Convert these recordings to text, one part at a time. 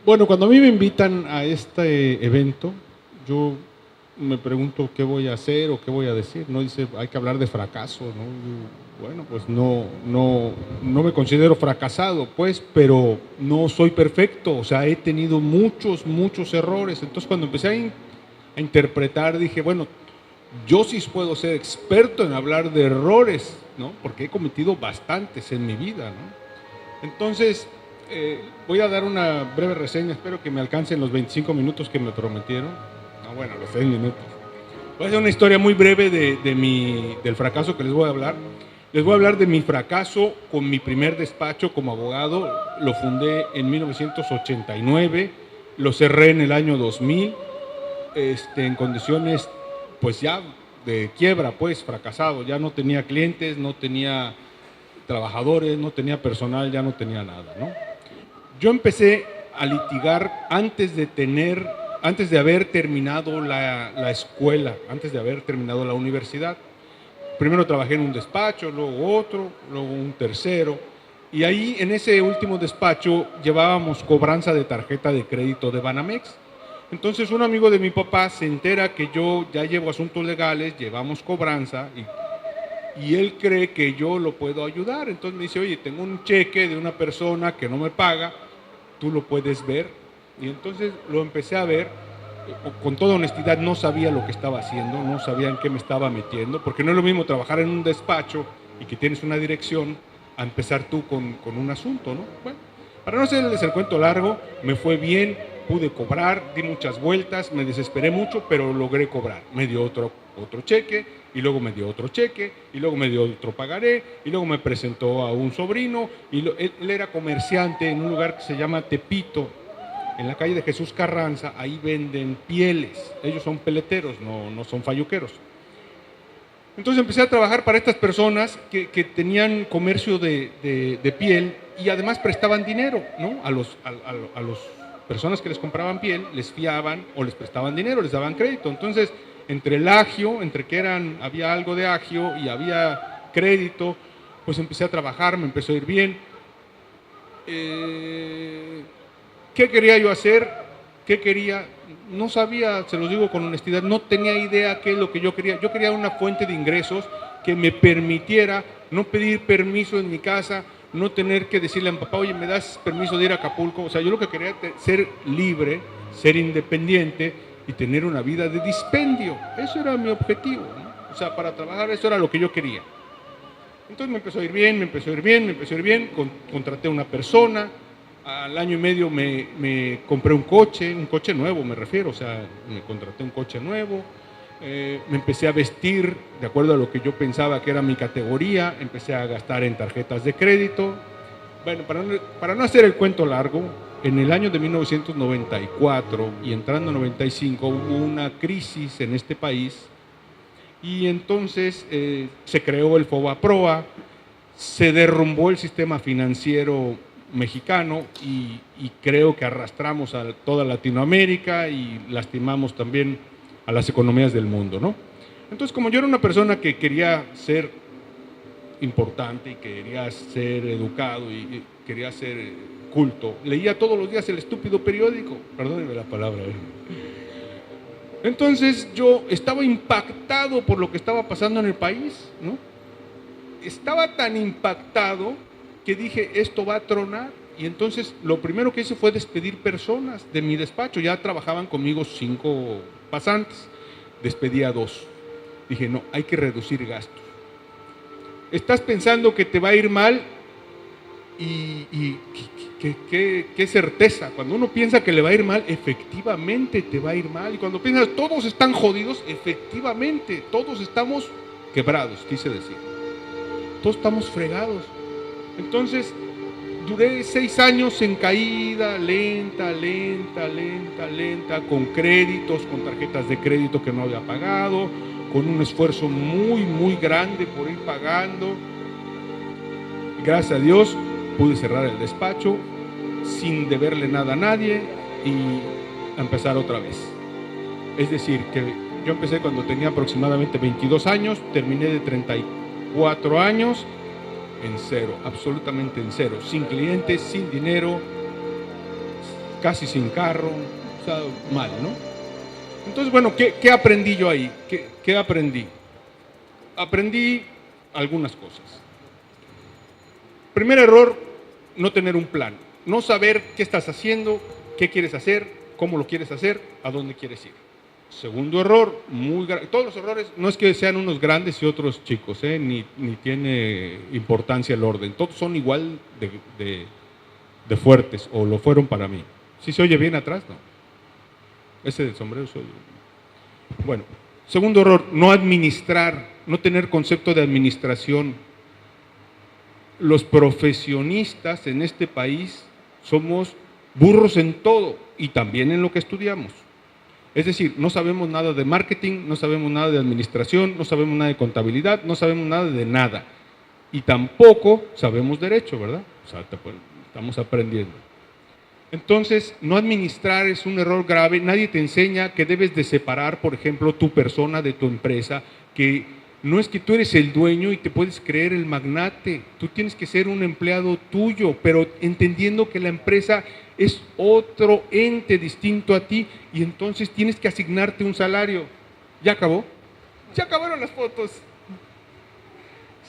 Bueno, cuando a mí me invitan a este evento, yo me pregunto qué voy a hacer o qué voy a decir, ¿no? Dice, hay que hablar de fracaso, ¿no? Bueno, pues no me considero fracasado, pues, pero no soy perfecto, o sea, he tenido muchos errores. Entonces, cuando empecé a interpretar, dije, bueno, yo sí puedo ser experto en hablar de errores, ¿no? Porque he cometido bastantes en mi vida, ¿no? Entonces, voy a dar una breve reseña, espero que me alcancen los 25 minutos que me prometieron. Ah, bueno, los 6 minutos. Voy a hacer una historia muy breve del fracaso que les voy a hablar. Les voy a hablar de mi fracaso con mi primer despacho como abogado. Lo fundé en 1989, lo cerré en el año 2000, en condiciones pues ya de quiebra, pues fracasado. Ya no tenía clientes, no tenía trabajadores, no tenía personal, ya no tenía nada, ¿no? Yo empecé a litigar antes de haber terminado la escuela, antes de haber terminado la universidad. Primero trabajé en un despacho, luego otro, luego un tercero, y ahí en ese último despacho llevábamos cobranza de tarjeta de crédito de Banamex. Entonces un amigo de mi papá se entera que yo ya llevo asuntos legales, llevamos cobranza y él cree que yo lo puedo ayudar. Entonces me dice, oye, tengo un cheque de una persona que no me paga, tú lo puedes ver. Y entonces lo empecé a ver. Con toda honestidad no sabía lo que estaba haciendo, no sabía en qué me estaba metiendo, porque no es lo mismo trabajar en un despacho y que tienes una dirección a empezar tú con un asunto, ¿no? Bueno, para no hacerles el cuento largo, me fue bien, pude cobrar, di muchas vueltas, me desesperé mucho, pero logré cobrar. Me dio otro cheque, y luego me dio otro cheque, y luego me dio otro pagaré, y luego me presentó a un sobrino, y él era comerciante en un lugar que se llama Tepito, en la calle de Jesús Carranza. Ahí venden pieles, ellos son peleteros, no son falluqueros. Entonces empecé a trabajar para estas personas que tenían comercio de piel y además prestaban dinero, ¿no? A los personas que les compraban piel, les fiaban o les prestaban dinero, les daban crédito. Entonces, entre el agio, entre que había algo de agio y había crédito, pues empecé a trabajar, me empezó a ir bien. ¿Qué quería yo hacer? ¿Qué quería? No sabía, se los digo con honestidad, no tenía idea qué es lo que yo quería. Yo quería una fuente de ingresos que me permitiera no pedir permiso en mi casa, no tener que decirle a mi papá, oye, ¿me das permiso de ir a Acapulco? O sea, yo lo que quería era ser libre, ser independiente y tener una vida de dispendio. Eso era mi objetivo, ¿no? O sea, para trabajar eso era lo que yo quería. Entonces me empezó a ir bien, me empezó a ir bien, me empezó a ir bien, contraté a una persona. Al año y medio me compré un coche nuevo me refiero, o sea, me contraté un coche nuevo, me empecé a vestir de acuerdo a lo que yo pensaba que era mi categoría, empecé a gastar en tarjetas de crédito. Bueno, para no hacer el cuento largo, en el año de 1994 y entrando en 95 hubo una crisis en este país y entonces se creó el FOBAPROA, se derrumbó el sistema financiero mexicano y creo que arrastramos a toda Latinoamérica y lastimamos también a las economías del mundo, ¿no? Entonces, como yo era una persona que quería ser importante y quería ser educado y quería ser culto, leía todos los días el estúpido periódico, perdónenme la palabra. Entonces yo estaba impactado por lo que estaba pasando en el país, ¿no? Estaba tan impactado que dije, esto va a tronar. Y entonces lo primero que hice fue despedir personas de mi despacho. Ya trabajaban conmigo 5 pasantes, despedí a 2. Dije, no, hay que reducir gastos. Estás pensando que te va a ir mal y qué certeza. Cuando uno piensa que le va a ir mal, efectivamente te va a ir mal. Y cuando piensas, todos están jodidos, efectivamente, todos estamos quebrados, quise decir. Todos estamos fregados. Entonces, duré 6 años en caída, lenta, con créditos, con tarjetas de crédito que no había pagado, con un esfuerzo muy grande por ir pagando. Y gracias a Dios pude cerrar el despacho sin deberle nada a nadie y empezar otra vez. Es decir, que yo empecé cuando tenía aproximadamente 22 años, terminé de 34 años en cero, absolutamente en cero, sin clientes, sin dinero, casi sin carro, o sea, mal, ¿no? Entonces, bueno, ¿qué aprendí yo ahí? ¿Qué aprendí? Aprendí algunas cosas. Primer error, no tener un plan. No saber qué estás haciendo, qué quieres hacer, cómo lo quieres hacer, a dónde quieres ir. Segundo error, todos los errores no es que sean unos grandes y otros chicos, ni tiene importancia el orden. Todos son igual de fuertes, o lo fueron para mí. ¿Sí se oye bien atrás? No. Ese del sombrero se oye. Bueno, segundo error, no administrar, no tener concepto de administración. Los profesionistas en este país somos burros en todo y también en lo que estudiamos. Es decir, no sabemos nada de marketing, no sabemos nada de administración, no sabemos nada de contabilidad, no sabemos nada de nada. Y tampoco sabemos derecho, ¿verdad? O sea, estamos aprendiendo. Entonces, no administrar es un error grave. Nadie te enseña que debes de separar, por ejemplo, tu persona de tu empresa, que no es que tú eres el dueño y te puedes creer el magnate. Tú tienes que ser un empleado tuyo, pero entendiendo que la empresa es otro ente distinto a ti y entonces tienes que asignarte un salario. ¿Ya acabó? Ya acabaron las fotos.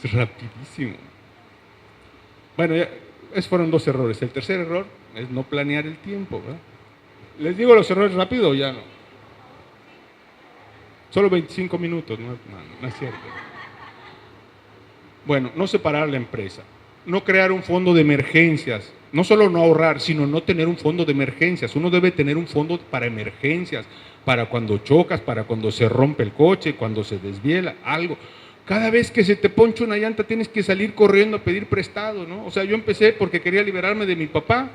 Es rapidísimo. Bueno, esos fueron dos errores. El tercer error es no planear el tiempo, ¿verdad? ¿Les digo los errores rápido o ya no? Solo 25 minutos, no es cierto. Bueno, no separar la empresa, no crear un fondo de emergencias, no solo no ahorrar, sino no tener un fondo de emergencias. Uno debe tener un fondo para emergencias, para cuando chocas, para cuando se rompe el coche, cuando se desviela, algo. Cada vez que se te poncha una llanta tienes que salir corriendo a pedir prestado, ¿no? O sea, yo empecé porque quería liberarme de mi papá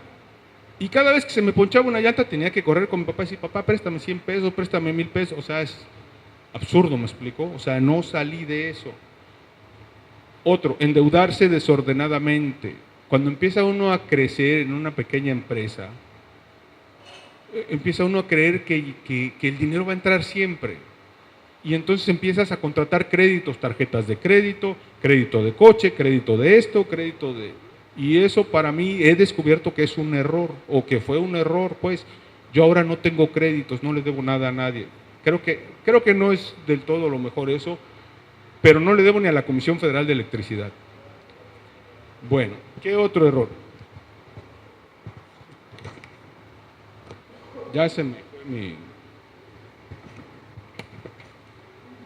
y cada vez que se me ponchaba una llanta tenía que correr con mi papá y decir, papá, préstame 100 pesos, préstame 1000 pesos. O sea, es absurdo, ¿me explico? O sea, no salí de eso. Otro, endeudarse desordenadamente. Cuando empieza uno a crecer en una pequeña empresa, empieza uno a creer que el dinero va a entrar siempre. Y entonces empiezas a contratar créditos, tarjetas de crédito, crédito de coche, crédito de esto, crédito de... Y eso para mí he descubierto que es un error, o que fue un error, pues. Yo ahora no tengo créditos, no le debo nada a nadie. Creo que no es del todo lo mejor eso, pero no le debo ni a la Comisión Federal de Electricidad. Bueno, ¿qué otro error? Ya se me fue mi...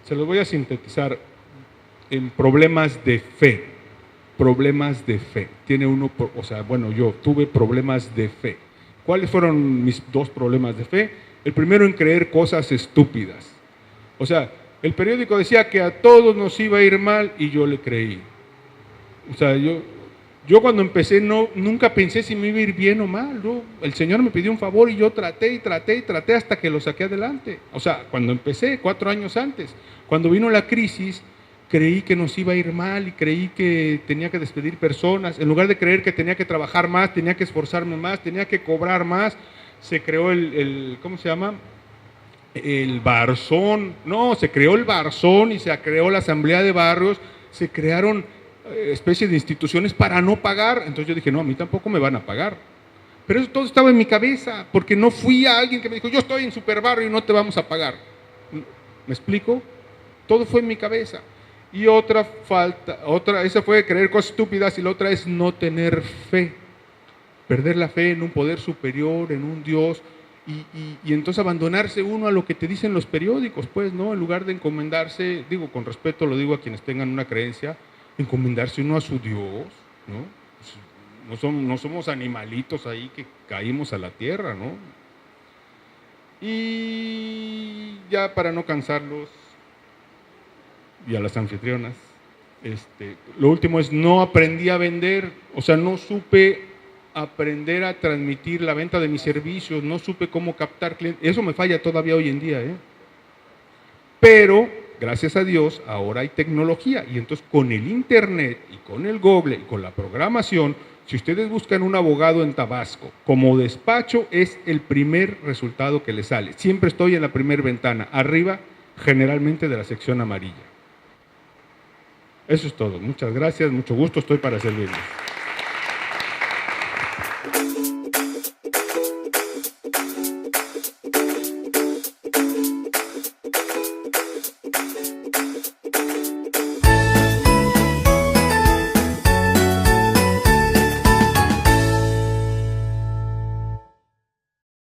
Se los voy a sintetizar en problemas de fe. Problemas de fe. Tiene uno, o sea, bueno, yo tuve problemas de fe. ¿Cuáles fueron mis dos problemas de fe? El primero, en creer cosas estúpidas. O sea, el periódico decía que a todos nos iba a ir mal y yo le creí. O sea, yo cuando empecé nunca pensé si me iba a ir bien o mal. El Señor me pidió un favor y yo traté hasta que lo saqué adelante. O sea, cuando empecé, 4 años antes, cuando vino la crisis, creí que nos iba a ir mal y creí que tenía que despedir personas. En lugar de creer que tenía que trabajar más, tenía que esforzarme más, tenía que cobrar más, se creó ¿cómo se llama? El Barzón. No, se creó el Barzón y se creó la Asamblea de Barrios, se crearon especies de instituciones para no pagar. Entonces yo dije, no, a mí tampoco me van a pagar. Pero eso todo estaba en mi cabeza, porque no fui a alguien que me dijo, yo estoy en Superbarrio y no te vamos a pagar. ¿Me explico? Todo fue en mi cabeza. Y esa fue creer cosas estúpidas, y la otra es no tener fe. Perder la fe en un poder superior, en un Dios, y entonces abandonarse uno a lo que te dicen los periódicos, pues, ¿no? En lugar de encomendarse, digo, con respeto lo digo a quienes tengan una creencia, encomendarse uno a su Dios, ¿no? No somos animalitos ahí que caímos a la tierra, ¿no? Y ya para no cansarlos, y a las anfitrionas, lo último es, no aprendí a vender, o sea, no supe aprender a transmitir la venta de mis servicios, no supe cómo captar clientes. Eso me falla todavía hoy en día, Pero, gracias a Dios, ahora hay tecnología, y entonces con el internet, y con el Google, y con la programación, si ustedes buscan un abogado en Tabasco, como despacho, es el primer resultado que les sale. Siempre estoy en la primera ventana, arriba, generalmente de la sección amarilla. Eso es todo. Muchas gracias, mucho gusto, estoy para servirles.